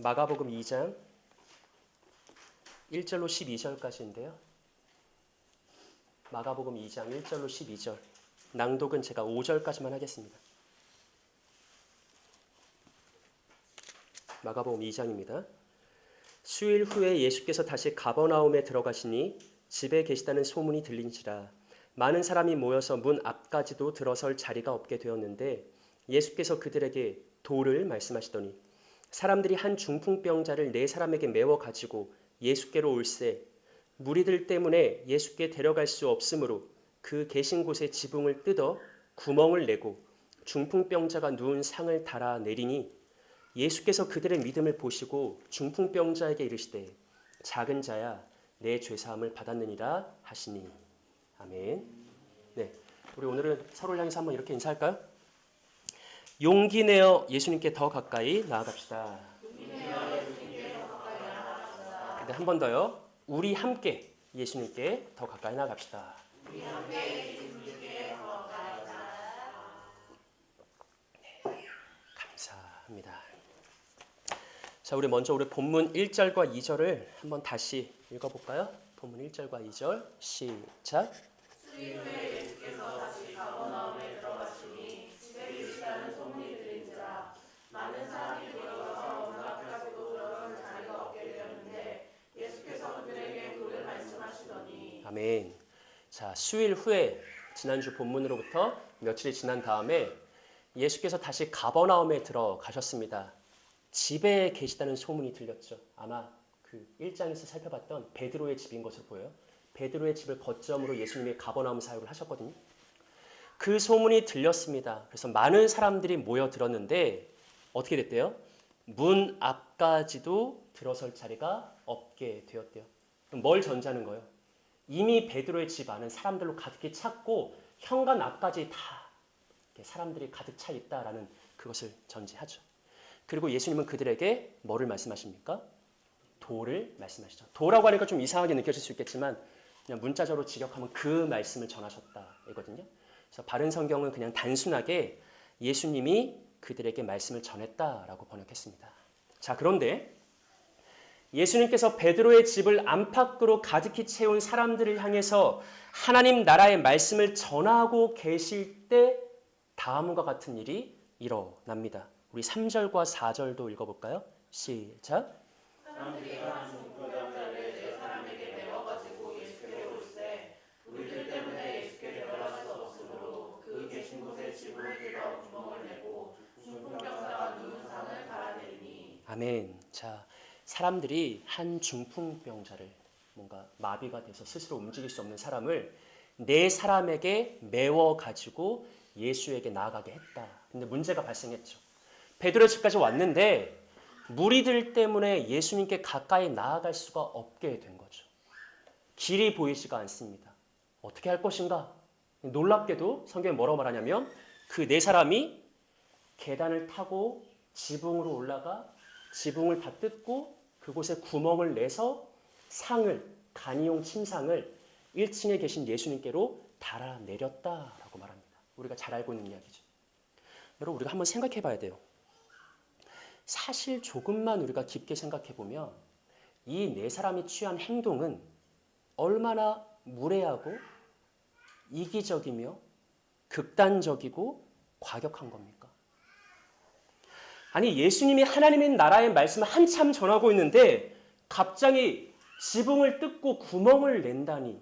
마가복음 2장 1절로 12절까지인데요. 마가복음 2장 1절로 12절. 낭독은 제가 5절까지만 하겠습니다. 마가복음 2장입니다. 수일 후에 예수께서 다시 가버나움에 들어가시니 집에 계시다는 소문이 들린지라 많은 사람이 모여서 문 앞까지도 들어설 자리가 없게 되었는데 예수께서 그들에게 도를 말씀하시더니 사람들이 한 중풍병자를 네 사람에게 메워 가지고 예수께로 올세 무리들 때문에 예수께 데려갈 수 없으므로 그 계신 곳에 지붕을 뜯어 구멍을 내고 중풍병자가 누운 상을 달아 내리니 예수께서 그들의 믿음을 보시고 중풍병자에게 이르시되 작은 자야 내 죄사함을 받았느니라 하시니. 아멘. 네, 우리 오늘은 서로를 향해서 한번 이렇게 인사할까요? 용기 내어 예수님께 더 가까이 나아갑시다. 네, 한 번 더요. 우리 함께 예수님께 더 가까이 나아갑시다. 네, 감사합니다. 자, 우리 먼저 우리 본문 1절과 2절을 한번 다시 읽어볼까요? 본문 1절과 2절 시작. 수일 후에 예수께서 다시 가버나움에 들어가시니 집에 계시다는 소문이 들린지라 많은 사람이 모여서 문 앞까지도 들어설 자리가 없게 되었는데 예수께서 그들에게 도를 말씀하시더니. 아멘. 자, 수일 후에 지난주 본문으로부터 며칠이 지난 다음에 예수께서 다시 가버나움에 들어가셨습니다. 집에 계시다는 소문이 들렸죠. 아마 그 1장에서 살펴봤던 베드로의 집인 것으로 보여요. 베드로의 집을 거점으로 예수님이 가버나움 사역을 하셨거든요. 그 소문이 들렸습니다. 그래서 많은 사람들이 모여들었는데 어떻게 됐대요? 문 앞까지도 들어설 자리가 없게 되었대요. 뭘 전제하는 거예요? 이미 베드로의 집 안은 사람들로 가득히 찼고 현관 앞까지 다 사람들이 가득 차 있다라는 그것을 전제하죠. 그리고 예수님은 그들에게 뭐를 말씀하십니까? 도를 말씀하시죠. 도라고 하니까 좀 이상하게 느껴질 수 있겠지만 그냥 문자적으로 직역하면 그 말씀을 전하셨다 이거든요. 그래서 바른 성경은 그냥 단순하게 예수님이 그들에게 말씀을 전했다라고 번역했습니다. 자, 그런데 예수님께서 베드로의 집을 안팎으로 가득히 채운 사람들을 향해서 하나님 나라의 말씀을 전하고 계실 때 다음과 같은 일이 일어납니다. 우리 3절과 4절도 읽어볼까요? 시작. 사람들이 한 중풍병자를 네 사람에게 메워가지고 예수께 올세 우리들 때문에 예수께 데려갈 수 없으므로 그 계신 곳에 지붕을 뜯어 구멍을 내고 중풍병자가 누운 상을 갈아내리니. 아멘. 자, 사람들이 한 중풍병자를 뭔가 마비가 돼서 스스로 움직일 수 없는 사람을 네 사람에게 메워가지고 예수에게 나아가게 했다. 근데 문제가 발생했죠. 베드로의 집까지 왔는데 무리들 때문에 예수님께 가까이 나아갈 수가 없게 된 거죠. 길이 보이지가 않습니다. 어떻게 할 것인가? 놀랍게도 성경에 뭐라고 말하냐면 그 네 사람이 계단을 타고 지붕으로 올라가 지붕을 다 뜯고 그곳에 구멍을 내서 상을, 간이용 침상을 1층에 계신 예수님께로 달아내렸다라고 말합니다. 우리가 잘 알고 있는 이야기죠. 여러분, 우리가 한번 생각해 봐야 돼요. 사실 조금만 우리가 깊게 생각해 보면 이 네 사람이 취한 행동은 얼마나 무례하고 이기적이며 극단적이고 과격한 겁니까? 아니, 예수님이 하나님의 나라의 말씀을 한참 전하고 있는데 갑자기 지붕을 뜯고 구멍을 낸다니.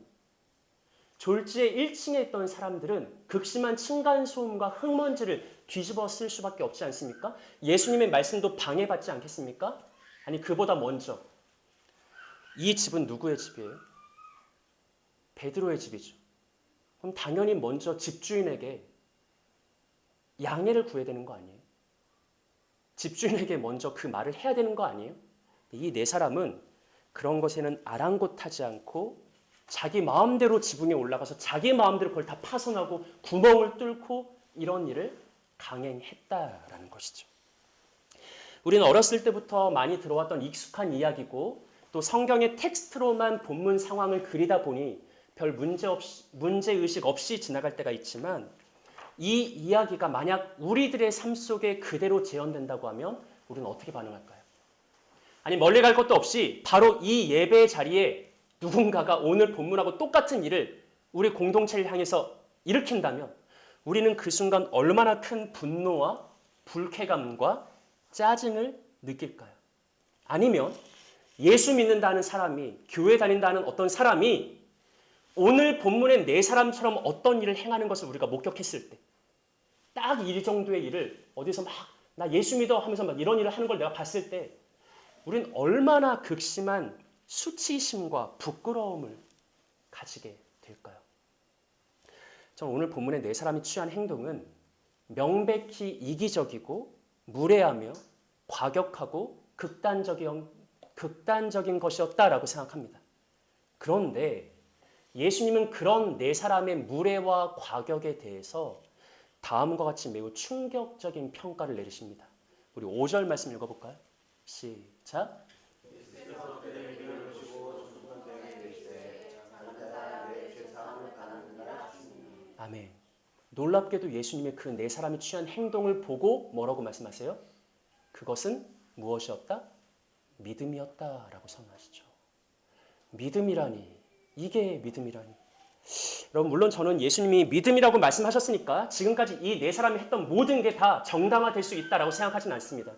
졸지에 1층에 있던 사람들은 극심한 층간소음과 흙먼지를 뒤집어 쓸 수밖에 없지 않습니까? 예수님의 말씀도 방해받지 않겠습니까? 아니, 그보다 먼저 이 집은 누구의 집이에요? 베드로의 집이죠. 그럼 당연히 먼저 집주인에게 양해를 구해야 되는 거 아니에요? 집주인에게 먼저 그 말을 해야 되는 거 아니에요? 이 네 사람은 그런 것에는 아랑곳하지 않고 자기 마음대로 지붕에 올라가서 자기 마음대로 그걸 다 파손하고 구멍을 뚫고 이런 일을 강행했다라는 것이죠. 우리는 어렸을 때부터 많이 들어왔던 익숙한 이야기고 또 성경의 텍스트로만 본문 상황을 그리다 보니 별 문제의식 없이 지나갈 때가 있지만 이 이야기가 만약 우리들의 삶 속에 그대로 재현된다고 하면 우리는 어떻게 반응할까요? 아니 멀리 갈 것도 없이 바로 이 예배 자리에 누군가가 오늘 본문하고 똑같은 일을 우리 공동체를 향해서 일으킨다면 우리는 그 순간 얼마나 큰 분노와 불쾌감과 짜증을 느낄까요? 아니면 예수 믿는다는 사람이, 교회 다닌다는 어떤 사람이 오늘 본문의 네 사람처럼 어떤 일을 행하는 것을 우리가 목격했을 때 딱 이 정도의 일을 어디서 막 나 예수 믿어 하면서 막 이런 일을 하는 걸 내가 봤을 때 우린 얼마나 극심한 수치심과 부끄러움을 가지게 될까요? 저는 오늘 본문의 네 사람이 취한 행동은 명백히 이기적이고 무례하며 과격하고 극단적인 것이었다라고 생각합니다. 그런데 예수님은 그런 네 사람의 무례와 과격에 대해서 다음과 같이 매우 충격적인 평가를 내리십니다. 우리 5절 말씀 읽어볼까요? 시작. 아멘. 놀랍게도 예수님의 그 네 사람이 취한 행동을 보고 뭐라고 말씀하세요? 그것은 무엇이었다? 믿음이었다라고 선언하시죠. 믿음이라니, 이게 믿음이라니. 여러분 물론 저는 예수님이 믿음이라고 말씀하셨으니까 지금까지 이 네 사람이 했던 모든 게 다 정당화될 수 있다라고 생각하진 않습니다.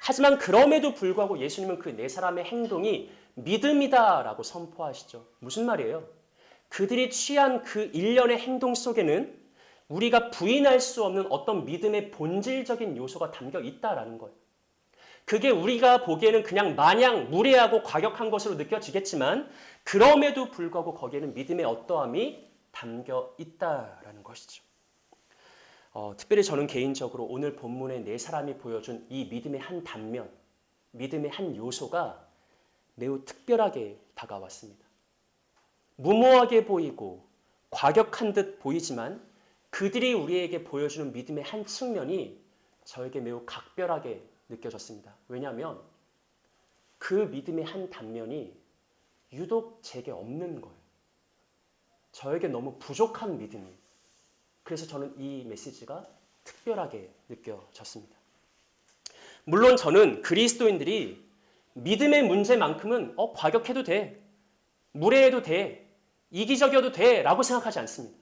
하지만 그럼에도 불구하고 예수님은 그 네 사람의 행동이 믿음이다라고 선포하시죠. 무슨 말이에요? 그들이 취한 그 일련의 행동 속에는 우리가 부인할 수 없는 어떤 믿음의 본질적인 요소가 담겨 있다라는 거예요. 그게 우리가 보기에는 그냥 마냥 무례하고 과격한 것으로 느껴지겠지만 그럼에도 불구하고 거기에는 믿음의 어떠함이 담겨 있다라는 것이죠. 특별히 저는 개인적으로 오늘 본문의 네 사람이 보여준 이 믿음의 한 단면, 믿음의 한 요소가 매우 특별하게 다가왔습니다. 무모하게 보이고 과격한 듯 보이지만 그들이 우리에게 보여주는 믿음의 한 측면이 저에게 매우 각별하게 느껴졌습니다. 왜냐하면 그 믿음의 한 단면이 유독 제게 없는 거예요. 저에게 너무 부족한 믿음이에요. 그래서 저는 이 메시지가 특별하게 느껴졌습니다. 물론 저는 그리스도인들이 믿음의 문제만큼은 과격해도 돼, 무례해도 돼, 이기적이어도 돼 라고 생각하지 않습니다.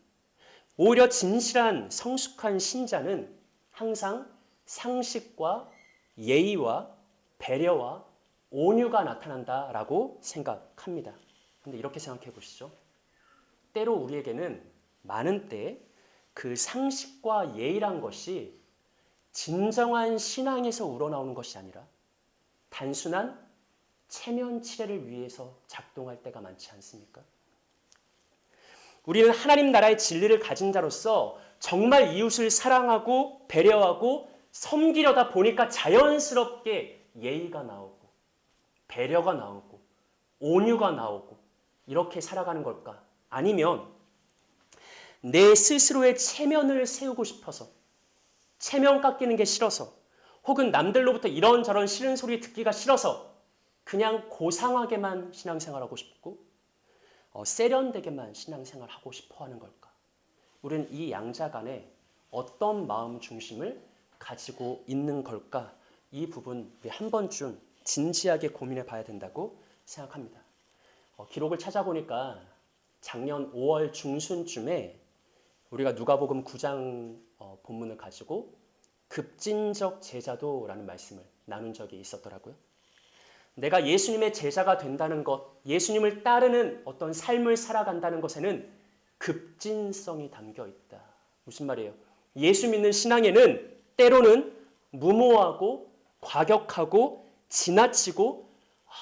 오히려 진실한 성숙한 신자는 항상 상식과 예의와 배려와 온유가 나타난다라고 생각합니다. 그런데 이렇게 생각해 보시죠. 때로 우리에게는 많은 때 그 상식과 예의란 것이 진정한 신앙에서 우러나오는 것이 아니라 단순한 체면 치레를 위해서 작동할 때가 많지 않습니까? 우리는 하나님 나라의 진리를 가진 자로서 정말 이웃을 사랑하고 배려하고 섬기려다 보니까 자연스럽게 예의가 나오고 배려가 나오고 온유가 나오고 이렇게 살아가는 걸까? 아니면 내 스스로의 체면을 세우고 싶어서 체면 깎이는 게 싫어서 혹은 남들로부터 이런저런 싫은 소리 듣기가 싫어서 그냥 고상하게만 신앙생활하고 싶고 세련되게만 신앙생활하고 싶어 하는 걸까? 우리는 이 양자 간에 어떤 마음 중심을 가지고 있는 걸까? 이 부분 우리 한 번쯤 진지하게 고민해 봐야 된다고 생각합니다. 기록을 찾아보니까 작년 5월 중순쯤에 우리가 누가복음 9장 본문을 가지고 급진적 제자도라는 말씀을 나눈 적이 있었더라고요. 내가 예수님의 제자가 된다는 것, 예수님을 따르는 어떤 삶을 살아간다는 것에는 급진성이 담겨 있다. 무슨 말이에요? 예수 믿는 신앙에는 때로는 무모하고 과격하고 지나치고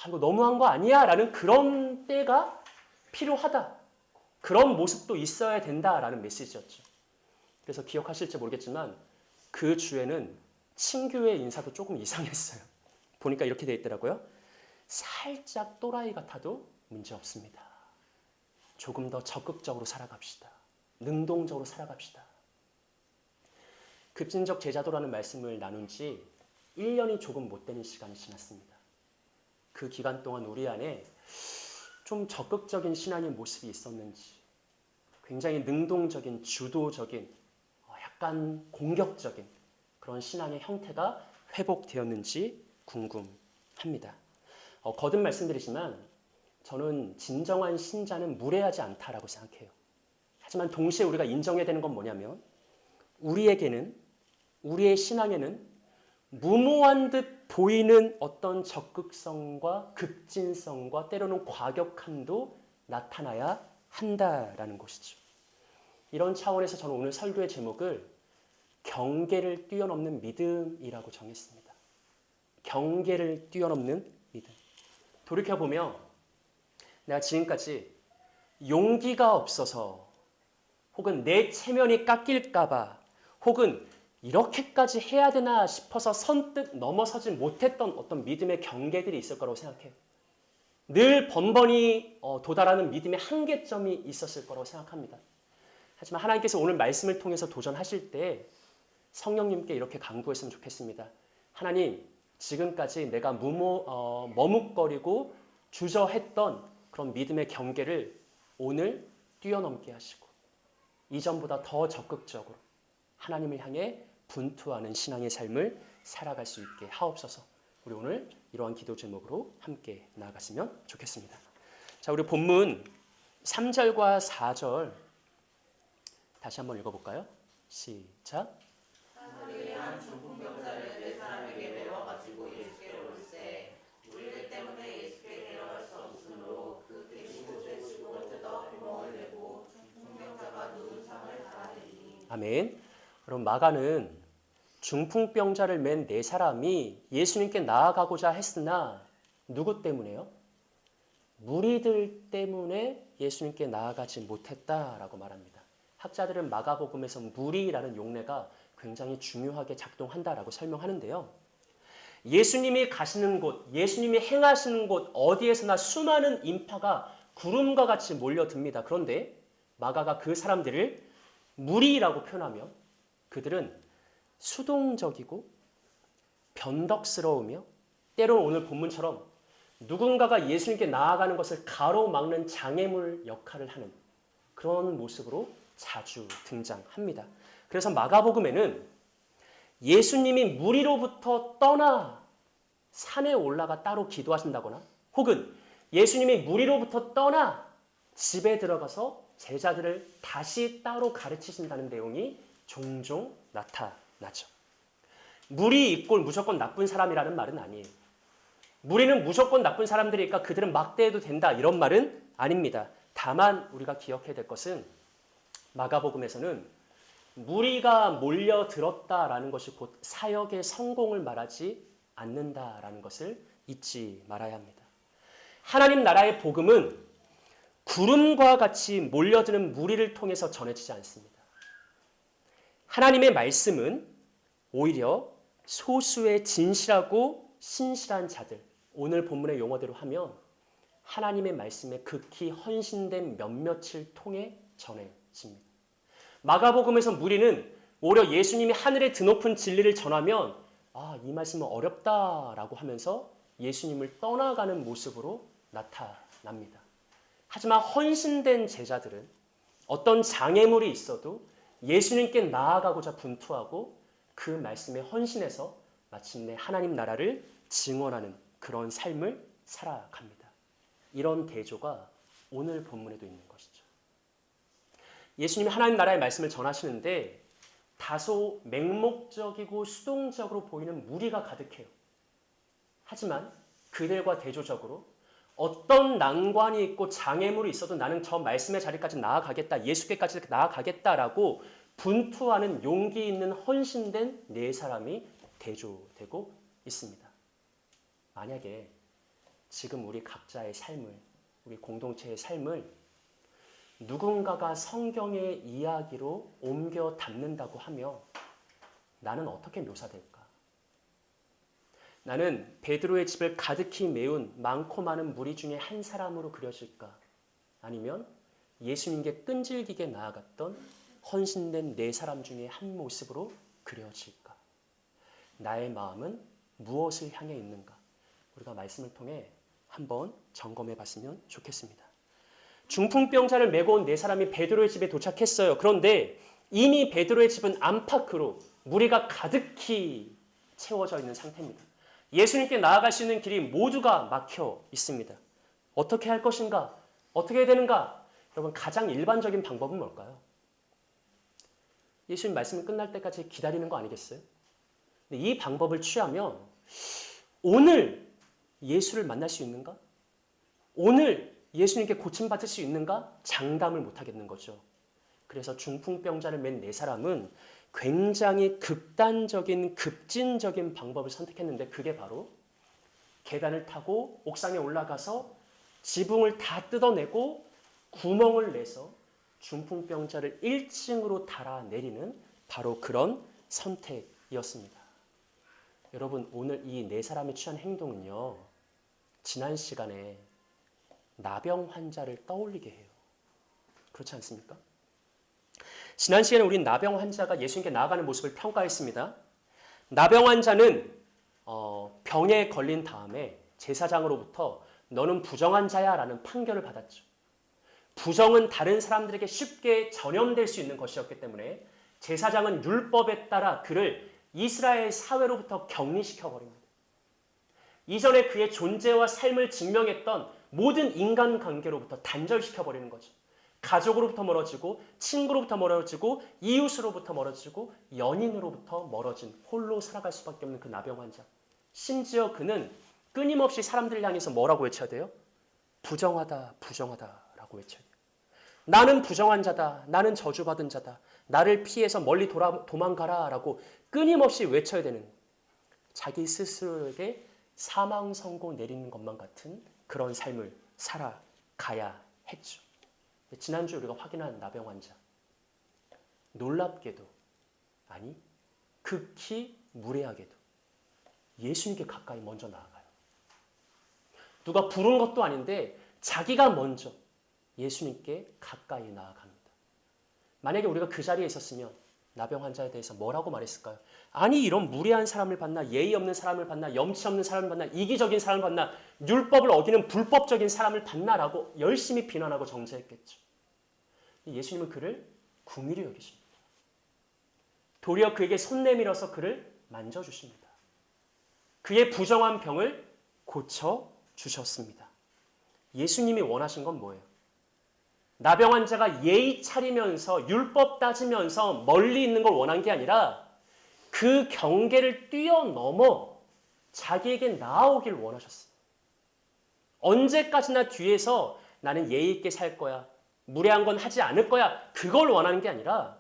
이거 너무한 거 아니야? 라는 그런 때가 필요하다. 그런 모습도 있어야 된다라는 메시지였죠. 그래서 기억하실지 모르겠지만 그 주에는 친교회 인사도 조금 이상했어요. 보니까 이렇게 돼 있더라고요. 살짝 또라이 같아도 문제없습니다. 조금 더 적극적으로 살아갑시다. 능동적으로 살아갑시다. 급진적 제자도라는 말씀을 나눈 지 1년이 조금 못 되는 시간이 지났습니다. 그 기간 동안 우리 안에 좀 적극적인 신앙의 모습이 있었는지, 굉장히 능동적인, 주도적인, 약간 공격적인 그런 신앙의 형태가 회복되었는지 궁금합니다. 합니다. 거듭 말씀드리지만 저는 진정한 신자는 무례하지 않다라고 생각해요. 하지만 동시에 우리가 인정해야 되는 건 뭐냐면 우리에게는 우리의 신앙에는 무모한 듯 보이는 어떤 적극성과 급진성과 때로는 과격함도 나타나야 한다라는 것이죠. 이런 차원에서 저는 오늘 설교의 제목을 경계를 뛰어넘는 믿음이라고 정했습니다. 경계를 뛰어넘는 믿음. 돌이켜보면 내가 지금까지 용기가 없어서 혹은 내 체면이 깎일까봐 혹은 이렇게까지 해야 되나 싶어서 선뜻 넘어서지 못했던 어떤 믿음의 경계들이 있을 거라고 생각해요. 늘 번번이 도달하는 믿음의 한계점이 있었을 거라고 생각합니다. 하지만 하나님께서 오늘 말씀을 통해서 도전하실 때 성령님께 이렇게 간구했으면 좋겠습니다. 하나님, 지금까지 내가 머뭇거리고 주저했던 그런 믿음의 경계를 오늘 뛰어넘게 하시고 이전보다 더 적극적으로 하나님을 향해 분투하는 신앙의 삶을 살아갈 수 있게 하옵소서. 우리 오늘 이러한 기도 제목으로 함께 나아갔으면 좋겠습니다. 자, 우리 본문 3절과 4절 다시 한번 읽어볼까요? 시작. 사람들이 한 중풍병자를 네 사람에게 메워가지고 예수께로 올세 우리들 때문에 예수께 데려갈 수 없으므로 그 계신 곳에 지붕을 뜯어 구멍을 내고 중풍병자가 누운 상을 달아내니. 아멘. 그럼 마가는 중풍병자를 맨 네 사람이 예수님께 나아가고자 했으나 누구 때문에요? 무리들 때문에 예수님께 나아가지 못했다라고 말합니다. 학자들은 마가복음에서 무리라는 용례가 굉장히 중요하게 작동한다라고 설명하는데요. 예수님이 가시는 곳, 예수님이 행하시는 곳 어디에서나 수많은 인파가 구름과 같이 몰려듭니다. 그런데 마가가 그 사람들을 무리라고 표현하며 그들은 수동적이고 변덕스러우며 때로는 오늘 본문처럼 누군가가 예수님께 나아가는 것을 가로막는 장애물 역할을 하는 그런 모습으로 자주 등장합니다. 그래서 마가복음에는 예수님이 무리로부터 떠나 산에 올라가 따로 기도하신다거나 혹은 예수님이 무리로부터 떠나 집에 들어가서 제자들을 다시 따로 가르치신다는 내용이 종종 나타나죠. 무리 이꼴 무조건 나쁜 사람이라는 말은 아니에요. 무리는 무조건 나쁜 사람들이니까 그들은 막대해도 된다 이런 말은 아닙니다. 다만 우리가 기억해야 될 것은 마가복음에서는 무리가 몰려들었다라는 것이 곧 사역의 성공을 말하지 않는다라는 것을 잊지 말아야 합니다. 하나님 나라의 복음은 구름과 같이 몰려드는 무리를 통해서 전해지지 않습니다. 하나님의 말씀은 오히려 소수의 진실하고 신실한 자들, 오늘 본문의 용어대로 하면 하나님의 말씀에 극히 헌신된 몇몇을 통해 전해집니다. 마가복음에서 무리는 오히려 예수님이 하늘에 드높은 진리를 전하면 이 말씀은 어렵다라고 하면서 예수님을 떠나가는 모습으로 나타납니다. 하지만 헌신된 제자들은 어떤 장애물이 있어도 예수님께 나아가고자 분투하고 그 말씀에 헌신해서 마침내 하나님 나라를 증언하는 그런 삶을 살아갑니다. 이런 대조가 오늘 본문에도 있는 것이죠. 예수님이 하나님 나라의 말씀을 전하시는데 다소 맹목적이고 수동적으로 보이는 무리가 가득해요. 하지만 그들과 대조적으로 어떤 난관이 있고 장애물이 있어도 나는 저 말씀의 자리까지 나아가겠다, 예수께까지 나아가겠다라고 분투하는 용기 있는 헌신된 네 사람이 대조되고 있습니다. 만약에 지금 우리 각자의 삶을, 우리 공동체의 삶을 누군가가 성경의 이야기로 옮겨 담는다고 하며 나는 어떻게 묘사될까? 나는 베드로의 집을 가득히 메운 많고 많은 무리 중에 한 사람으로 그려질까? 아니면 예수님께 끈질기게 나아갔던 헌신된 네 사람 중에 한 모습으로 그려질까? 나의 마음은 무엇을 향해 있는가? 우리가 말씀을 통해 한번 점검해 봤으면 좋겠습니다. 중풍병자를 메고 온 네 사람이 베드로의 집에 도착했어요. 그런데 이미 베드로의 집은 안팎으로 무리가 가득히 채워져 있는 상태입니다. 예수님께 나아갈 수 있는 길이 모두가 막혀 있습니다. 어떻게 할 것인가? 어떻게 해야 되는가? 여러분, 가장 일반적인 방법은 뭘까요? 예수님 말씀이 끝날 때까지 기다리는 거 아니겠어요? 근데 이 방법을 취하면 오늘 예수를 만날 수 있는가? 오늘 예수님께 고침받을 수 있는가? 장담을 못 하겠는 거죠. 그래서 중풍병자를 맨 네 사람은 굉장히 극단적인, 급진적인 방법을 선택했는데 그게 바로 계단을 타고 옥상에 올라가서 지붕을 다 뜯어내고 구멍을 내서 중풍병자를 1층으로 달아내리는 바로 그런 선택이었습니다. 여러분, 오늘 이 네 사람이 취한 행동은요, 지난 시간에 나병 환자를 떠올리게 해요. 그렇지 않습니까? 지난 시간에 우린 나병 환자가 예수님께 나아가는 모습을 평가했습니다. 나병 환자는 병에 걸린 다음에 제사장으로부터 너는 부정한 자야 라는 판결을 받았죠. 부정은 다른 사람들에게 쉽게 전염될 수 있는 것이었기 때문에 제사장은 율법에 따라 그를 이스라엘 사회로부터 격리시켜버립니다. 이전에 그의 존재와 삶을 증명했던 모든 인간관계로부터 단절시켜버리는 거죠. 가족으로부터 멀어지고 친구로부터 멀어지고 이웃으로부터 멀어지고 연인으로부터 멀어진 홀로 살아갈 수밖에 없는 그 나병 환자. 심지어 그는 끊임없이 사람들을 향해서 뭐라고 외쳐야 돼요? 부정하다, 부정하다라고 외쳐야 돼요. 나는 부정한 자다. 나는 저주받은 자다. 나를 피해서 멀리 도망가라라고 끊임없이 외쳐야 되는 자기 스스로에게 사망 선고 내리는 것만 같은 그런 삶을 살아가야 했죠. 지난주 우리가 확인한 나병 환자. 놀랍게도, 아니 극히 무례하게도 예수님께 가까이 먼저 나아가요. 누가 부른 것도 아닌데 자기가 먼저 예수님께 가까이 나아갑니다. 만약에 우리가 그 자리에 있었으면 나병 환자에 대해서 뭐라고 말했을까요? 아니 이런 무례한 사람을 봤나, 예의 없는 사람을 봤나, 염치 없는 사람을 봤나, 이기적인 사람을 봤나, 율법을 어기는 불법적인 사람을 봤나라고 열심히 비난하고 정죄했겠죠. 예수님은 그를 긍휼히 여기십니다. 도리어 그에게 손 내밀어서 그를 만져주십니다. 그의 부정한 병을 고쳐주셨습니다. 예수님이 원하신 건 뭐예요? 나병 환자가 예의 차리면서 율법 따지면서 멀리 있는 걸 원한 게 아니라 그 경계를 뛰어넘어 자기에게 나아오길 원하셨어요. 언제까지나 뒤에서 나는 예의 있게 살 거야. 무례한 건 하지 않을 거야. 그걸 원하는 게 아니라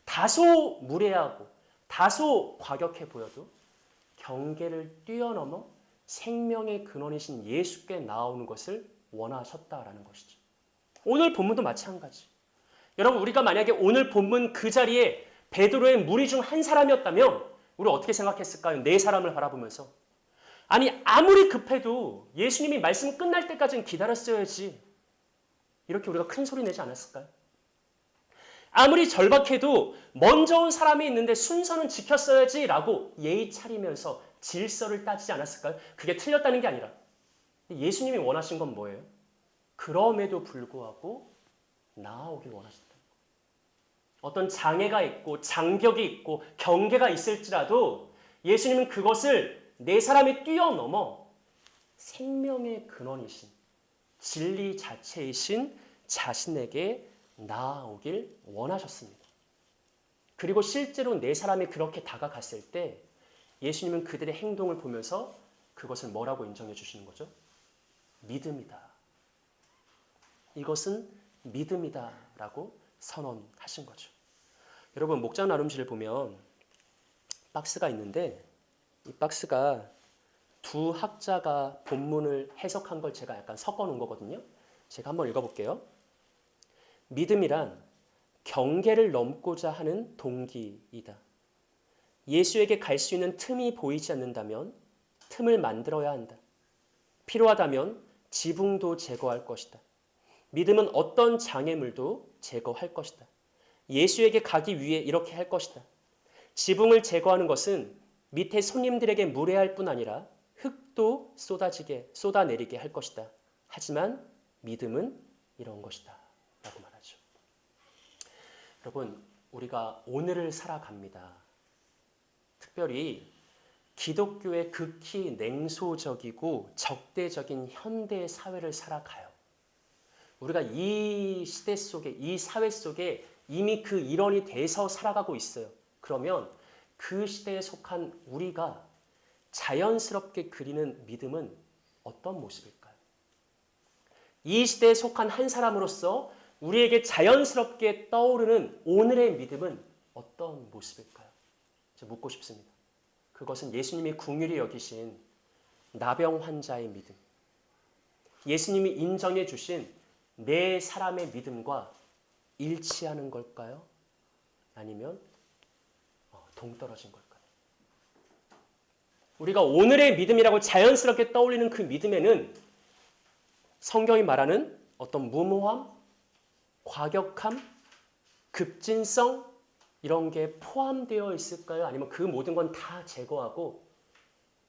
다소 무례하고 다소 과격해 보여도 경계를 뛰어넘어 생명의 근원이신 예수께 나오는 것을 원하셨다라는 것이죠. 오늘 본문도 마찬가지. 여러분, 우리가 만약에 오늘 본문 그 자리에 베드로의 무리 중 한 사람이었다면 우리 어떻게 생각했을까요? 네 사람을 바라보면서. 아니 아무리 급해도 예수님이 말씀 끝날 때까지는 기다렸어야지. 이렇게 우리가 큰 소리 내지 않았을까요? 아무리 절박해도 먼저 온 사람이 있는데 순서는 지켰어야지 라고 예의 차리면서 질서를 따지지 않았을까요? 그게 틀렸다는 게 아니라 예수님이 원하신 건 뭐예요? 그럼에도 불구하고 나아오길 원하셨다. 어떤 장애가 있고 장벽이 있고 경계가 있을지라도 예수님은 그것을 네 사람이 뛰어넘어 생명의 근원이신 진리 자체이신 자신에게 나아오길 원하셨습니다. 그리고 실제로 네 사람이 그렇게 다가갔을 때 예수님은 그들의 행동을 보면서 그것을 뭐라고 인정해 주시는 거죠? 믿음이다. 이것은 믿음이다 라고 선언하신 거죠. 여러분, 목장 나눔실을 보면 박스가 있는데 이 박스가 두 학자가 본문을 해석한 걸 제가 약간 섞어 놓은 거거든요. 제가 한번 읽어볼게요. 믿음이란 경계를 넘고자 하는 동기이다. 예수에게 갈 수 있는 틈이 보이지 않는다면 틈을 만들어야 한다. 필요하다면 지붕도 제거할 것이다. 믿음은 어떤 장애물도 제거할 것이다. 예수에게 가기 위해 이렇게 할 것이다. 지붕을 제거하는 것은 밑에 손님들에게 무례할 뿐 아니라 흙도 쏟아내리게 할 것이다. 하지만 믿음은 이런 것이다. 라고 말하죠. 여러분, 우리가 오늘을 살아갑니다. 특별히 기독교의 극히 냉소적이고 적대적인 현대 사회를 살아가요. 우리가 이 시대 속에, 이 사회 속에 이미 그 일원이 돼서 살아가고 있어요. 그러면 그 시대에 속한 우리가 자연스럽게 그리는 믿음은 어떤 모습일까요? 이 시대에 속한 한 사람으로서 우리에게 자연스럽게 떠오르는 오늘의 믿음은 어떤 모습일까요? 묻고 싶습니다. 그것은 예수님이 긍휼히 여기신 나병 환자의 믿음, 예수님이 인정해 주신 네 사람의 믿음과 일치하는 걸까요? 아니면 동떨어진 걸까요? 우리가 오늘의 믿음이라고 자연스럽게 떠올리는 그 믿음에는 성경이 말하는 어떤 무모함, 과격함, 급진성 이런 게 포함되어 있을까요? 아니면 그 모든 건 다 제거하고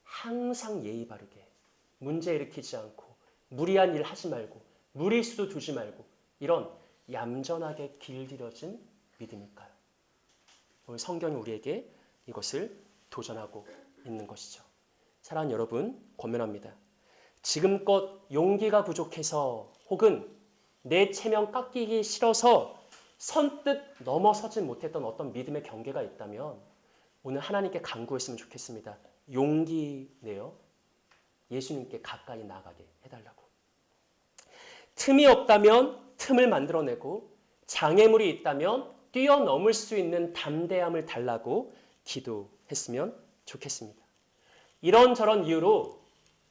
항상 예의 바르게 문제 일으키지 않고 무리한 일 하지 말고 무리수도 두지 말고 이런 얌전하게 길들여진 믿음일까요? 오늘 성경이 우리에게 이것을 도전하고 있는 것이죠. 사랑하는 여러분, 권면합니다. 지금껏 용기가 부족해서 혹은 내 체면 깎이기 싫어서 선뜻 넘어서지 못했던 어떤 믿음의 경계가 있다면 오늘 하나님께 간구했으면 좋겠습니다. 용기 내어 예수님께 가까이 나가게 해달라고. 틈이 없다면 틈을 만들어내고 장애물이 있다면 뛰어넘을 수 있는 담대함을 달라고 기도했으면 좋겠습니다. 이런저런 이유로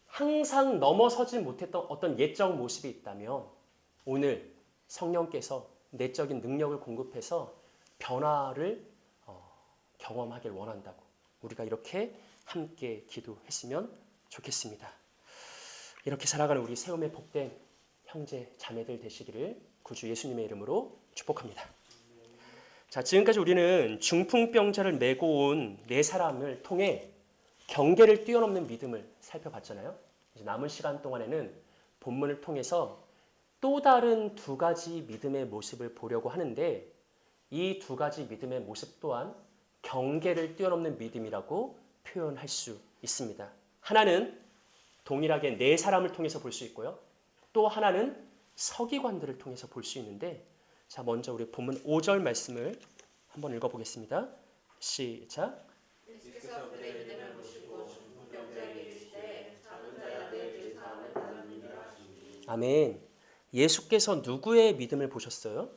항상 넘어서지 못했던 어떤 옛적 모습이 있다면 오늘 성령께서 내적인 능력을 공급해서 변화를 경험하길 원한다고 우리가 이렇게 함께 기도했으면 좋겠습니다. 이렇게 살아가는 우리 세움의 복된 형제 자매들 되시기를 구주 예수님의 이름으로 축복합니다. 자, 지금까지 우리는 중풍병자를 메고 온 네 사람을 통해 경계를 뛰어넘는 믿음을 살펴봤잖아요. 이제 남은 시간 동안에는 본문을 통해서 또 다른 두 가지 믿음의 모습을 보려고 하는데 이 두 가지 믿음의 모습 또한 경계를 뛰어넘는 믿음이라고 표현할 수 있습니다. 하나는 동일하게 네 사람을 통해서 볼 수 있고요. 또 하나는 서기관들을 통해서 볼 수 있는데 자, 먼저 우리 본문 5절 말씀을 한번 읽어보겠습니다. 시작. 예수께서 그들의 믿음을 보시고 중풍병자에게 이르시되 작은 자야 내 죄 사함을 받느니라 하시니. 아멘. 예수께서 누구의 믿음을 보셨어요?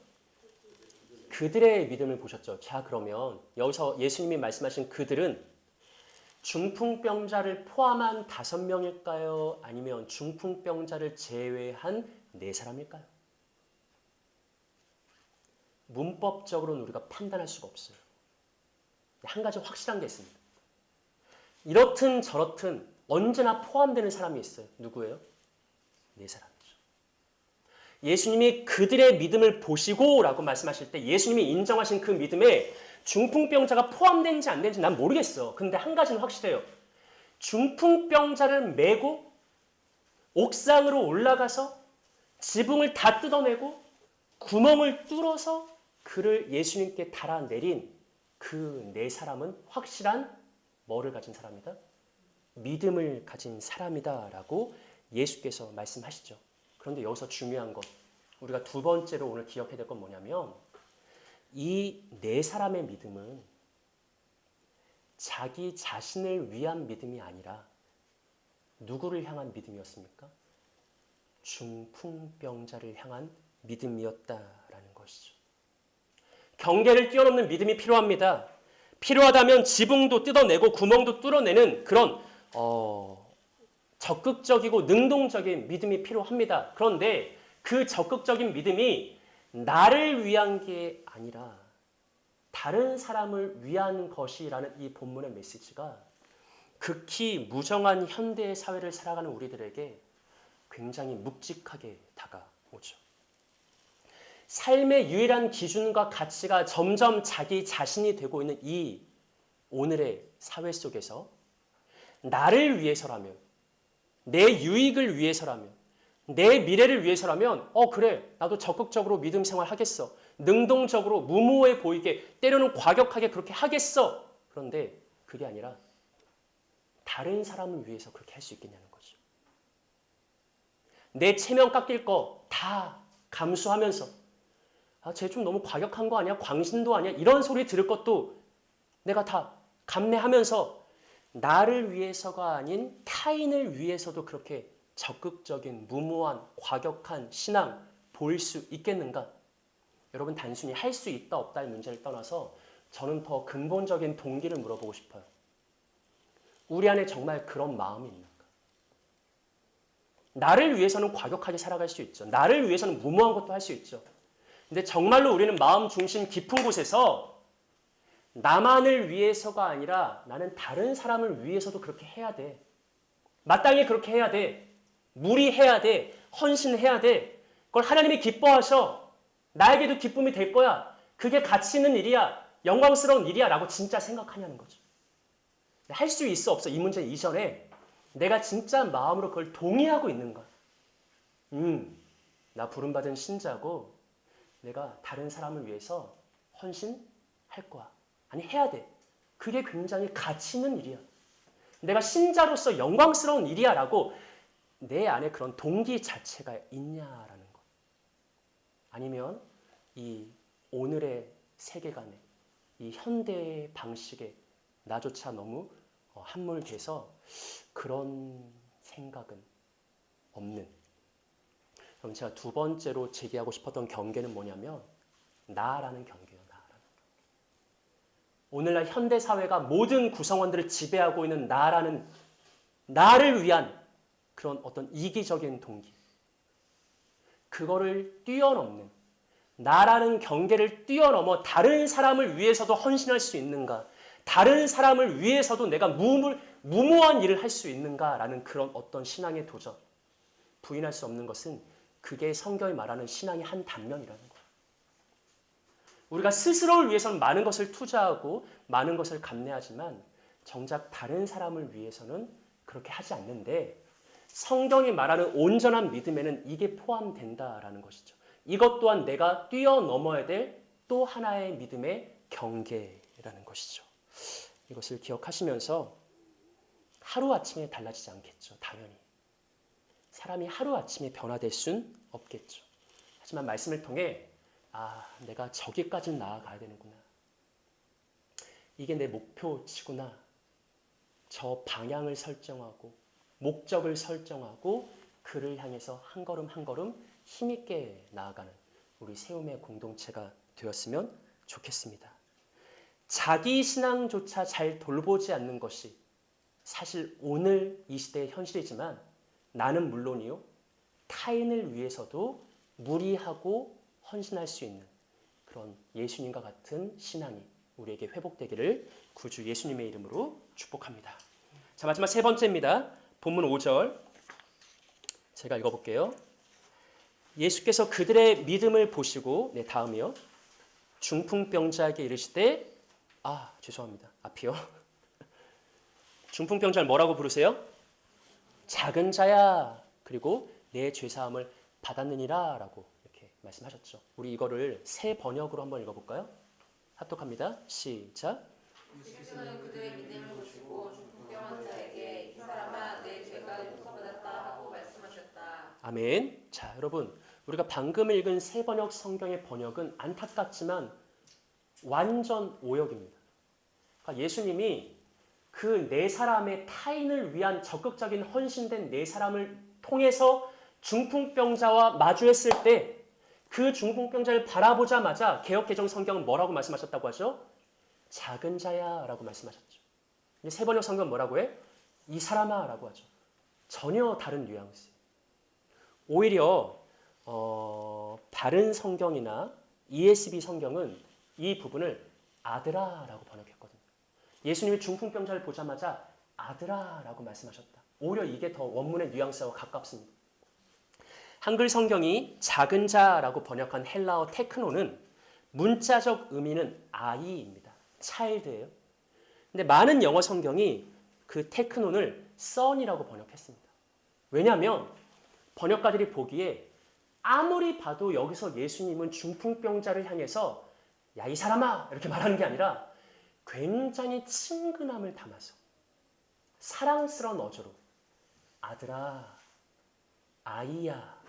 그들의 믿음을 보셨죠. 자, 그러면 여기서 예수님이 말씀하신 그들은 중풍병자를 포함한 5명일까요? 아니면 중풍병자를 제외한 4사람일까요? 문법적으로는 우리가 판단할 수가 없어요. 한 가지 확실한 게 있습니다. 이렇든 저렇든 언제나 포함되는 사람이 있어요. 누구예요? 4사람이죠. 예수님이 그들의 믿음을 보시고 라고 말씀하실 때 예수님이 인정하신 그 믿음에 중풍병자가 포함되는지 안 되는지 난 모르겠어. 근데 한 가지는 확실해요. 중풍병자를 메고 옥상으로 올라가서 지붕을 다 뜯어내고 구멍을 뚫어서 그를 예수님께 달아내린 그 4사람은 확실한 뭐를 가진 사람이다? 믿음을 가진 사람이다 라고 예수께서 말씀하시죠. 그런데 여기서 중요한 것, 우리가 두 번째로 오늘 기억해야 될 건 뭐냐면 이 4사람의 믿음은 자기 자신을 위한 믿음이 아니라 누구를 향한 믿음이었습니까? 중풍병자를 향한 믿음이었다라는 것이죠. 경계를 뛰어넘는 믿음이 필요합니다. 필요하다면 지붕도 뜯어내고 구멍도 뚫어내는 그런 적극적이고 능동적인 믿음이 필요합니다. 그런데 그 적극적인 믿음이 나를 위한 게 아니라 다른 사람을 위한 것이라는 이 본문의 메시지가 극히 무정한 현대의 사회를 살아가는 우리들에게 굉장히 묵직하게 다가오죠. 삶의 유일한 기준과 가치가 점점 자기 자신이 되고 있는 이 오늘의 사회 속에서 나를 위해서라면, 내 유익을 위해서라면, 내 미래를 위해서라면 그래, 나도 적극적으로 믿음 생활 하겠어. 능동적으로 무모해 보이게 때로는 과격하게 그렇게 하겠어. 그런데 그게 아니라 다른 사람을 위해서 그렇게 할 수 있겠냐는 거죠. 내 체면 깎일 거 다 감수하면서 쟤 좀 너무 과격한 거 아니야? 광신도 아니야? 이런 소리 들을 것도 내가 다 감내하면서 나를 위해서가 아닌 타인을 위해서도 그렇게 적극적인 무모한 과격한 신앙 보일 수 있겠는가? 여러분 단순히 할 수 있다 없다의 문제를 떠나서 저는 더 근본적인 동기를 물어보고 싶어요. 우리 안에 정말 그런 마음이 있는가? 나를 위해서는 과격하게 살아갈 수 있죠. 나를 위해서는 무모한 것도 할 수 있죠. 근데 정말로 우리는 마음 중심 깊은 곳에서 나만을 위해서가 아니라 나는 다른 사람을 위해서도 그렇게 해야 돼. 마땅히 그렇게 해야 돼. 무리해야 돼. 헌신해야 돼. 그걸 하나님이 기뻐하셔. 나에게도 기쁨이 될 거야. 그게 가치 있는 일이야. 영광스러운 일이야. 라고 진짜 생각하냐는 거죠. 할 수 있어 없어 이 문제 이전에 내가 진짜 마음으로 그걸 동의하고 있는가. 나 부름받은 신자고 내가 다른 사람을 위해서 헌신할 거야. 아니 해야 돼. 그게 굉장히 가치 있는 일이야. 내가 신자로서 영광스러운 일이야 라고 내 안에 그런 동기 자체가 있냐라는 것. 아니면 이 오늘의 세계관에 이 현대의 방식에 나조차 너무 함몰돼서 그런 생각은 없는. 그럼 제가 두 번째로 제기하고 싶었던 경계는 뭐냐면 나라는 경계예요. 나라는. 오늘날 현대 사회가 모든 구성원들을 지배하고 있는 나라는 나를 위한 그런 어떤 이기적인 동기. 그거를 뛰어넘는 나라는 경계를 뛰어넘어 다른 사람을 위해서도 헌신할 수 있는가? 다른 사람을 위해서도 내가 무모한 일을 할 수 있는가라는 그런 어떤 신앙의 도전. 부인할 수 없는 것은 그게 성경이 말하는 신앙의 한 단면이라는 거예요. 우리가 스스로를 위해서는 많은 것을 투자하고 많은 것을 감내하지만 정작 다른 사람을 위해서는 그렇게 하지 않는데 성경이 말하는 온전한 믿음에는 이게 포함된다라는 것이죠. 이것 또한 내가 뛰어넘어야 될 또 하나의 믿음의 경계라는 것이죠. 이것을 기억하시면서 하루아침에 달라지지 않겠죠. 당연히. 사람이 하루아침에 변화될 순 없겠죠. 하지만 말씀을 통해 내가 저기까지 나아가야 되는구나. 이게 내 목표치구나. 저 방향을 설정하고 목적을 설정하고 그를 향해서 한 걸음 한 걸음 힘있게 나아가는 우리 세움의 공동체가 되었으면 좋겠습니다. 자기 신앙조차 잘 돌보지 않는 것이 사실 오늘 이 시대의 현실이지만 나는 물론이요. 타인을 위해서도 무리하고 헌신할 수 있는 그런 예수님과 같은 신앙이 우리에게 회복되기를 구주 예수님의 이름으로 축복합니다. 자, 마지막 세 번째입니다. 본문 5절 제가 읽어볼게요. 예수께서 그들의 믿음을 보시고 다음이요. 중풍병자에게 이르시되 죄송합니다. 앞이요. 중풍병자를 뭐라고 부르세요? 작은 자야. 그리고 내 죄사함을 받았느니라 라고 이렇게 말씀하셨죠. 우리 이거를 새 번역으로 한번 읽어볼까요? 합독합니다. 시작. 예수께서는 그들의 믿음을 보시고 중풍병 환자에게 이 사람아 내 죄가 용서받았다 하고 말씀하셨다. 아멘. 자, 여러분 우리가 방금 읽은 새 번역 성경의 번역은 안타깝지만 완전 오역입니다. 그러니까 예수님이 그 네 사람의 타인을 위한 적극적인 헌신된 네 사람을 통해서 중풍병자와 마주했을 때 그 중풍병자를 바라보자마자 개역개정 성경은 뭐라고 말씀하셨다고 하죠? 작은 자야 라고 말씀하셨죠. 새 번역 성경은 뭐라고 해? 이 사람아 라고 하죠. 전혀 다른 뉘앙스. 오히려 다른 성경이나 ESV 성경은 이 부분을 아들아 라고 번역했거든요. 예수님이 중풍병자를 보자마자 아들아 라고 말씀하셨다. 오히려 이게 더 원문의 뉘앙스와 가깝습니다. 한글 성경이 작은 자라고 번역한 헬라어 테크노는 문자적 의미는 아이입니다. 차일드예요. 근데 많은 영어 성경이 그 테크논을 son이라고 번역했습니다. 왜냐하면 번역가들이 보기에 아무리 봐도 여기서 예수님은 중풍병자를 향해서 야, 이 사람아 이렇게 말하는 게 아니라 굉장히 친근함을 담아서 사랑스러운 어조로 아들아, 아이야,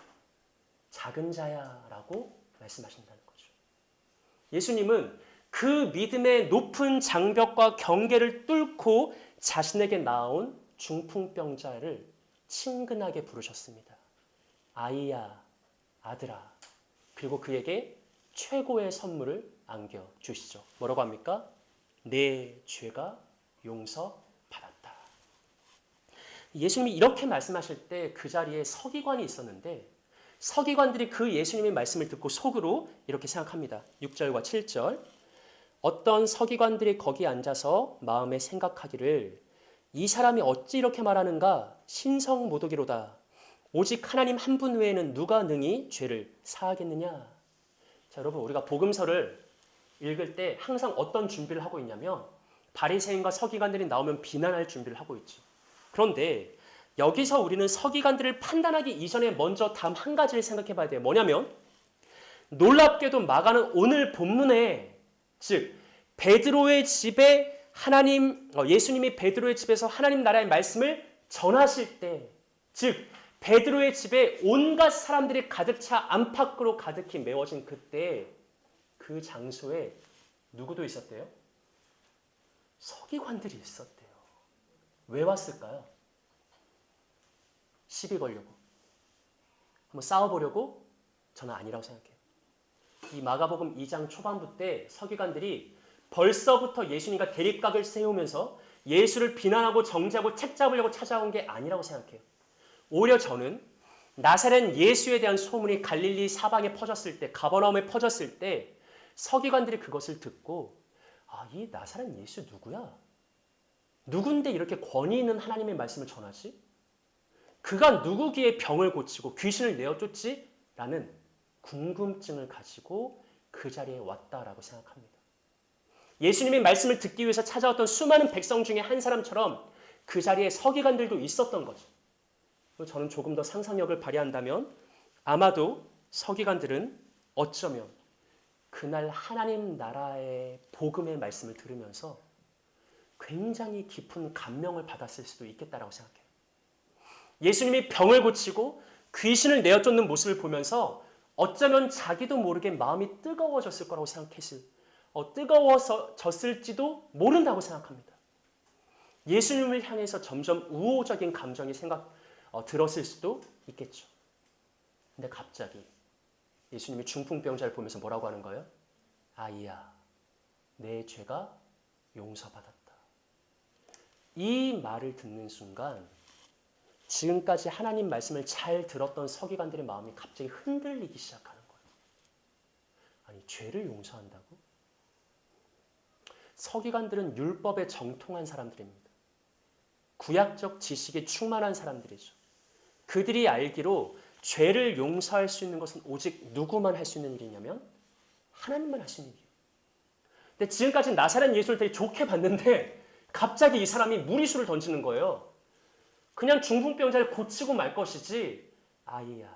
작은 자야 라고 말씀하신다는 거죠. 예수님은 그 믿음의 높은 장벽과 경계를 뚫고 자신에게 나온 중풍병자를 친근하게 부르셨습니다. 아이야, 아들아. 그리고 그에게 최고의 선물을 안겨주시죠. 뭐라고 합니까? 내 죄가 용서받았다. 예수님이 이렇게 말씀하실 때 그 자리에 서기관이 있었는데 서기관들이 그 예수님의 말씀을 듣고 속으로 이렇게 생각합니다. 6절과 7절. 어떤 서기관들이 거기 앉아서 마음에 생각하기를 이 사람이 어찌 이렇게 말하는가? 신성모독이로다. 오직 하나님 한 분 외에는 누가 능히 죄를 사하겠느냐? 자, 여러분 우리가 복음서를 읽을 때 항상 어떤 준비를 하고 있냐면 바리새인과 서기관들이 나오면 비난할 준비를 하고 있죠. 그런데 여기서 우리는 서기관들을 판단하기 이전에 먼저 다음 한 가지를 생각해 봐야 돼요. 뭐냐면 놀랍게도 마가는 오늘 본문에 즉 베드로의 집에 예수님이 베드로의 집에서 하나님 나라의 말씀을 전하실 때 즉 베드로의 집에 온갖 사람들이 가득 차 안팎으로 가득히 메워진 그때 그 장소에 누구도 있었대요? 서기관들이 있었대요. 왜 왔을까요? 시비 걸려고. 한번 싸워보려고? 저는 아니라고 생각해요. 이 마가복음 2장 초반부 때 서기관들이 벌써부터 예수님과 대립각을 세우면서 예수를 비난하고 정죄하고 책잡으려고 찾아온 게 아니라고 생각해요. 오히려 저는 나사렛 예수에 대한 소문이 갈릴리 사방에 퍼졌을 때, 가버나움에 퍼졌을 때 서기관들이 그것을 듣고 이 나사렛 예수 누구야? 누군데 이렇게 권위 있는 하나님의 말씀을 전하지? 그가 누구기에 병을 고치고 귀신을 내어쫓지? 라는 궁금증을 가지고 그 자리에 왔다라고 생각합니다. 예수님의 말씀을 듣기 위해서 찾아왔던 수많은 백성 중에 한 사람처럼 그 자리에 서기관들도 있었던 거죠. 저는 조금 더 상상력을 발휘한다면 아마도 서기관들은 어쩌면 그날 하나님 나라의 복음의 말씀을 들으면서 굉장히 깊은 감명을 받았을 수도 있겠다라고 생각해요. 예수님이 병을 고치고 귀신을 내어쫓는 모습을 보면서 어쩌면 자기도 모르게 마음이 뜨거워졌을 거라고 뜨거워졌을지도 모른다고 생각합니다. 예수님을 향해서 점점 우호적인 감정이 들었을 수도 있겠죠. 근데 갑자기 예수님이 중풍병자를 보면서 뭐라고 하는 거예요? 아이야, 내 죄가 용서받았다. 이 말을 듣는 순간 지금까지 하나님 말씀을 잘 들었던 서기관들의 마음이 갑자기 흔들리기 시작하는 거예요. 아니, 죄를 용서한다고? 서기관들은 율법에 정통한 사람들입니다. 구약적 지식에 충만한 사람들이죠. 그들이 알기로 죄를 용서할 수 있는 것은 오직 누구만 할 수 있는 일이냐면 하나님만 할 수 있는 일이에요. 근데 지금까지 나사렛 예수를 되게 좋게 봤는데 갑자기 이 사람이 무리수를 던지는 거예요. 그냥 중풍병자를 고치고 말 것이지 아이야,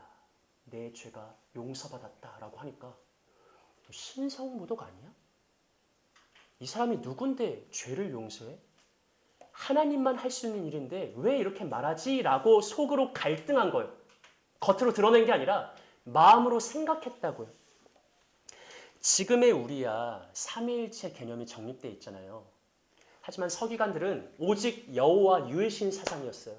내 죄가 용서받았다라고 하니까 신성모독 아니야? 이 사람이 누군데 죄를 용서해? 하나님만 할 수 있는 일인데 왜 이렇게 말하지? 라고 속으로 갈등한 거예요. 겉으로 드러낸 게 아니라 마음으로 생각했다고요. 지금의 우리야 삼위일체 개념이 정립되어 있잖아요. 하지만 서기관들은 오직 여호와 유일신 사상이었어요.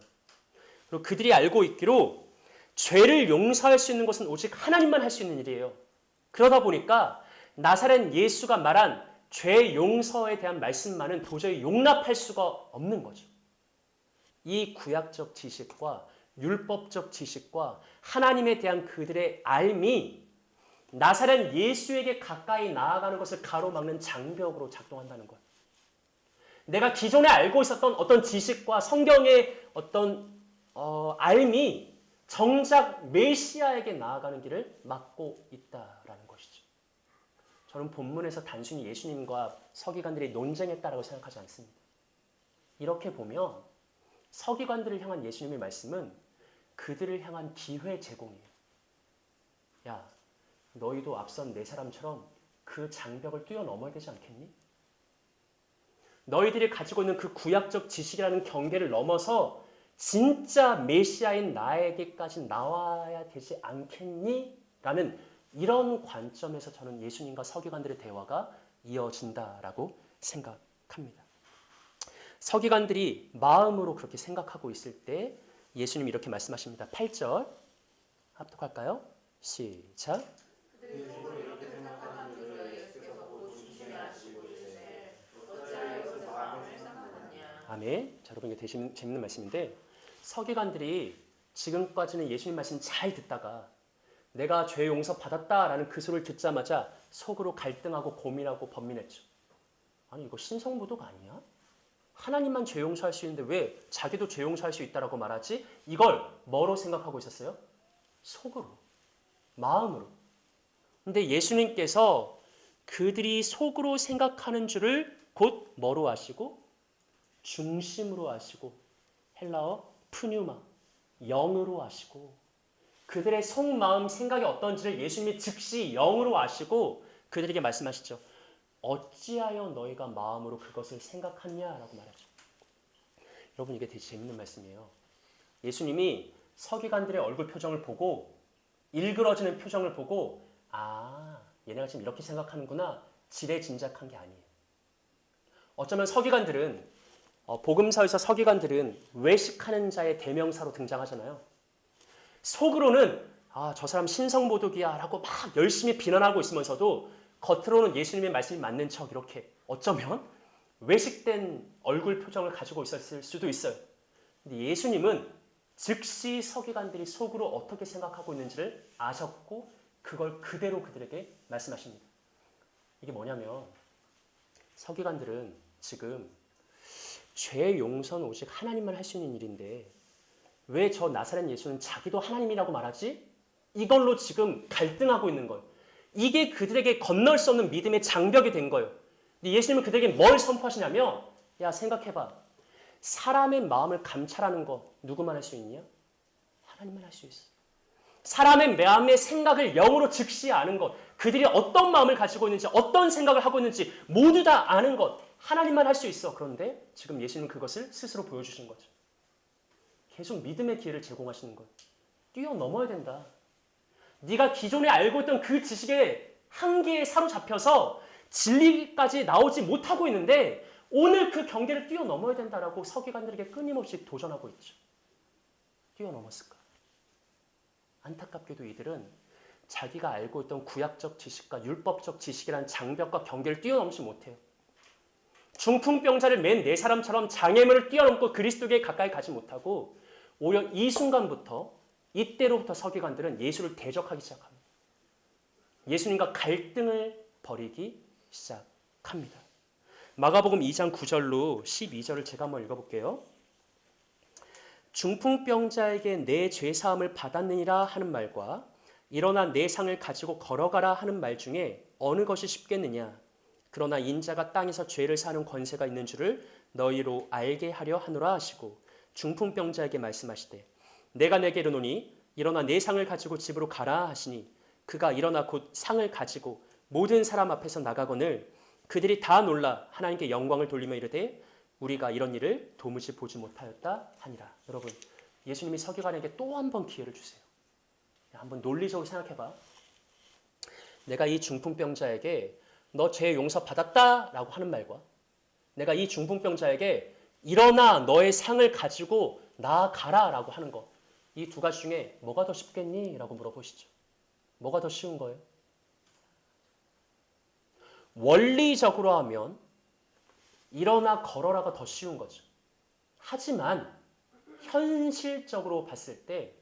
그리고 그들이 알고 있기로 죄를 용서할 수 있는 것은 오직 하나님만 할 수 있는 일이에요. 그러다 보니까 나사렛 예수가 말한 죄 용서에 대한 말씀만은 도저히 용납할 수가 없는 거죠. 이 구약적 지식과 율법적 지식과 하나님에 대한 그들의 알미 나사렛 예수에게 가까이 나아가는 것을 가로막는 장벽으로 작동한다는 거예요. 내가 기존에 알고 있었던 어떤 지식과 성경의 어떤 알미 정작 메시아에게 나아가는 길을 막고 있다라는 것이죠. 저는 본문에서 단순히 예수님과 서기관들이 논쟁했다라고 생각하지 않습니다. 이렇게 보면 서기관들을 향한 예수님의 말씀은 그들을 향한 기회 제공이에요. 야, 너희도 앞선 네 사람처럼 그 장벽을 뛰어넘어야 되지 않겠니? 너희들이 가지고 있는 그 구약적 지식이라는 경계를 넘어서 진짜 메시아인 나에게까지 나와야 되지 않겠니? 라는 이런 관점에서 저는 예수님과 서기관들의 대화가 이어진다라고 생각합니다. 서기관들이 마음으로 그렇게 생각하고 있을 때 예수님이 이렇게 말씀하십니다. 8절 합독할까요? 시작. 아멘. 자, 여러분 이게 되게 재밌는 말씀인데 서기관들이 지금까지는 예수님 말씀 잘 듣다가 내가 죄 용서 받았다라는 그 소리를 듣자마자 속으로 갈등하고 고민하고 번민했죠. 아니 이거 신성모독 아니야? 하나님만 죄 용서할 수 있는데 왜 자기도 죄 용서할 수 있다라고 말하지? 이걸 뭐로 생각하고 있었어요? 속으로, 마음으로. 근데 예수님께서 그들이 속으로 생각하는 줄을 곧 뭐로 아시고? 중심으로 아시고, 헬라어 푸뉴마, 영으로 아시고, 그들의 속마음 생각이 어떤지를 예수님이 즉시 영으로 아시고 그들에게 말씀하시죠. 어찌하여 너희가 마음으로 그것을 생각하냐라고 말하죠. 여러분 이게 되게 재밌는 말씀이에요. 예수님이 서기관들의 얼굴 표정을 보고 일그러지는 표정을 보고 아 얘네가 지금 이렇게 생각하는구나 지레짐작한 게 아니에요. 어쩌면 서기관들은 복음서에서 서기관들은 외식하는 자의 대명사로 등장하잖아요. 속으로는 아, 저 사람 신성모독이야 라고 막 열심히 비난하고 있으면서도 겉으로는 예수님의 말씀이 맞는 척 이렇게 어쩌면 외식된 얼굴 표정을 가지고 있었을 수도 있어요. 근데 예수님은 즉시 서기관들이 속으로 어떻게 생각하고 있는지를 아셨고 그걸 그대로 그들에게 말씀하십니다. 이게 뭐냐면 서기관들은 지금 죄 용서는 오직 하나님만 할 수 있는 일인데 왜 저 나사렛 예수는 자기도 하나님이라고 말하지? 이걸로 지금 갈등하고 있는 거예요. 이게 그들에게 건널 수 없는 믿음의 장벽이 된 거예요. 근데 예수님은 그들에게 뭘 선포하시냐면 야 생각해봐. 사람의 마음을 감찰하는 거 누구만 할 수 있냐? 하나님만 할 수 있어. 사람의 마음의 생각을 영으로 즉시 아는 것, 그들이 어떤 마음을 가지고 있는지 어떤 생각을 하고 있는지 모두 다 아는 것 하나님만 할 수 있어. 그런데 지금 예수님은 그것을 스스로 보여주신 거죠. 계속 믿음의 기회를 제공하시는 거예요. 뛰어넘어야 된다. 네가 기존에 알고 있던 그 지식의 한계에 사로잡혀서 진리까지 나오지 못하고 있는데 오늘 그 경계를 뛰어넘어야 된다라고 서기관들에게 끊임없이 도전하고 있죠. 뛰어넘었을까? 안타깝게도 이들은 자기가 알고 있던 구약적 지식과 율법적 지식이라는 장벽과 경계를 뛰어넘지 못해요. 중풍병자를 맨 네 사람처럼 장애물을 뛰어넘고 그리스도에게 가까이 가지 못하고 오히려 이 순간부터 이때로부터 서기관들은 예수를 대적하기 시작합니다. 예수님과 갈등을 벌이기 시작합니다. 마가복음 2장 9절로 12절을 제가 한번 읽어볼게요. 중풍병자에게 내 죄사함을 받았느니라 하는 말과 일어나 내 상을 가지고 걸어가라 하는 말 중에 어느 것이 쉽겠느냐? 그러나 인자가 땅에서 죄를 사는 권세가 있는 줄을 너희로 알게 하려 하노라 하시고 중풍병자에게 말씀하시되 내가 내게 이르노니 일어나 내 상을 가지고 집으로 가라 하시니 그가 일어나 곧 상을 가지고 모든 사람 앞에서 나가거늘 그들이 다 놀라 하나님께 영광을 돌리며 이르되 우리가 이런 일을 도무지 보지 못하였다 하니라. 여러분 예수님이 서기관에게 또 한 번 기회를 주세요. 한번 논리적으로 생각해봐. 내가 이 중풍병자에게 너 죄 용서 받았다 라고 하는 말과 내가 이 중풍병자에게 일어나 너의 상을 가지고 나아가라 라고 하는 것, 이 두 가지 중에 뭐가 더 쉽겠니? 라고 물어보시죠. 뭐가 더 쉬운 거예요? 원리적으로 하면 일어나 걸어라가 더 쉬운 거죠. 하지만 현실적으로 봤을 때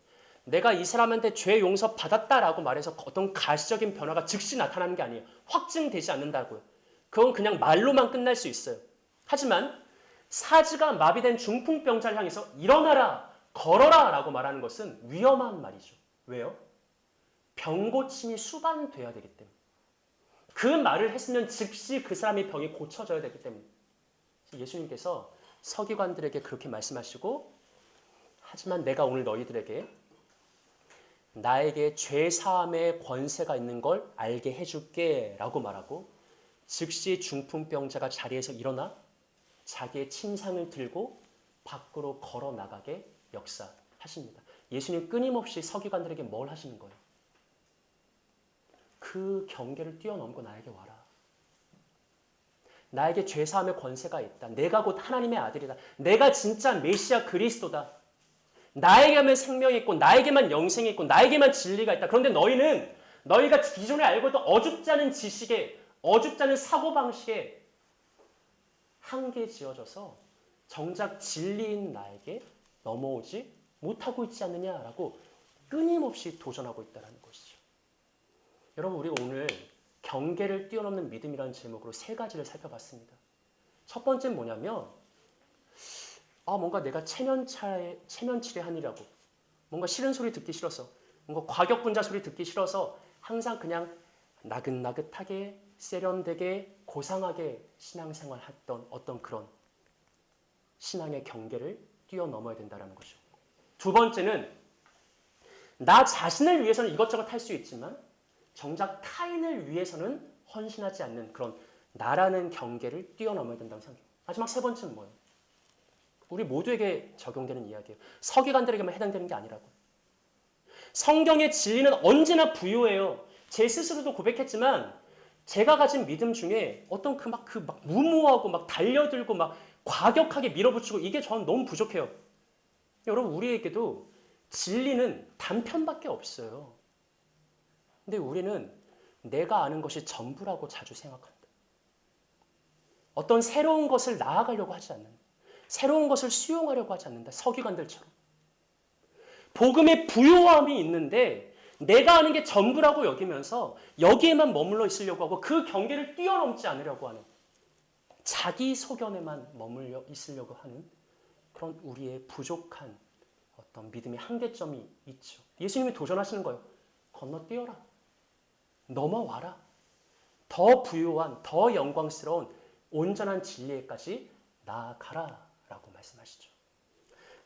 내가 이 사람한테 죄 용서 받았다라고 말해서 어떤 가시적인 변화가 즉시 나타나는 게 아니에요. 확증되지 않는다고요. 그건 그냥 말로만 끝날 수 있어요. 하지만 사지가 마비된 중풍병자를 향해서 일어나라, 걸어라 라고 말하는 것은 위험한 말이죠. 왜요? 병고침이 수반돼야 되기 때문에. 그 말을 했으면 즉시 그 사람의 병이 고쳐져야 되기 때문에. 예수님께서 서기관들에게 그렇게 말씀하시고 하지만 내가 오늘 너희들에게 나에게 죄사함의 권세가 있는 걸 알게 해줄게 라고 말하고 즉시 중풍병자가 자리에서 일어나 자기의 침상을 들고 밖으로 걸어 나가게 역사하십니다. 예수님 끊임없이 서기관들에게 뭘 하시는 거예요? 그 경계를 뛰어넘고 나에게 와라. 나에게 죄사함의 권세가 있다. 내가 곧 하나님의 아들이다. 내가 진짜 메시아 그리스도다. 나에게만 생명이 있고 나에게만 영생이 있고 나에게만 진리가 있다. 그런데 너희가 기존에 알고 있던 어줍지 않은 지식에 어줍지 않은 사고방식에 한계 지어져서 정작 진리인 나에게 넘어오지 못하고 있지 않느냐라고 끊임없이 도전하고 있다는 것이죠. 여러분, 우리가 오늘 경계를 뛰어넘는 믿음이라는 제목으로 세 가지를 살펴봤습니다. 첫 번째는 뭐냐면 뭔가 내가 체면치레하느라고 뭔가 싫은 소리 듣기 싫어서 뭔가 과격분자 소리 듣기 싫어서 항상 그냥 나긋나긋하게 세련되게 고상하게 신앙생활 했던 어떤 그런 신앙의 경계를 뛰어넘어야 된다는 것이죠. 두 번째는 나 자신을 위해서는 이것저것 할 수 있지만 정작 타인을 위해서는 헌신하지 않는 그런 나라는 경계를 뛰어넘어야 된다고 생각해요. 마지막 세 번째는 뭐예요? 우리 모두에게 적용되는 이야기예요. 서기관들에게만 해당되는 게 아니라고. 성경의 진리는 언제나 부요해요. 제 스스로도 고백했지만 제가 가진 믿음 중에 어떤 막 무모하고 막 달려들고 막 과격하게 밀어붙이고 이게 저는 너무 부족해요. 여러분, 우리에게도 진리는 단편밖에 없어요. 근데 우리는 내가 아는 것이 전부라고 자주 생각한다. 어떤 새로운 것을 나아가려고 하지 않는다. 새로운 것을 수용하려고 하지 않는다. 서기관들처럼. 복음의 부요함이 있는데 내가 아는 게 전부라고 여기면서 여기에만 머물러 있으려고 하고 그 경계를 뛰어넘지 않으려고 하는 자기 소견에만 머물러 있으려고 하는 그런 우리의 부족한 어떤 믿음의 한계점이 있죠. 예수님이 도전하시는 거예요. 건너뛰어라. 넘어와라. 더 부요한, 더 영광스러운 온전한 진리에까지 나아가라 라고 말씀하시죠.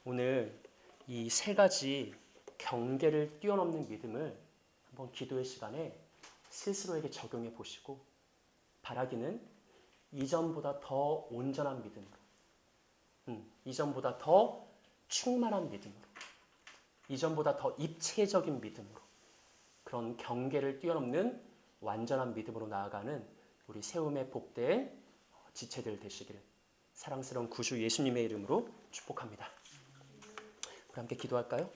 오늘 이 세 가지 경계를 뛰어넘는 믿음을 한번 기도의 시간에 스스로에게 적용해 보시고 바라기는 이전보다 더 온전한 믿음으로, 이전보다 더 충만한 믿음으로, 이전보다 더 입체적인 믿음으로 그런 경계를 뛰어넘는 완전한 믿음으로 나아가는 우리 세움의 복된 지체들 되시기를 사랑스러운 구주 예수님의 이름으로 축복합니다. 우리 함께 기도할까요?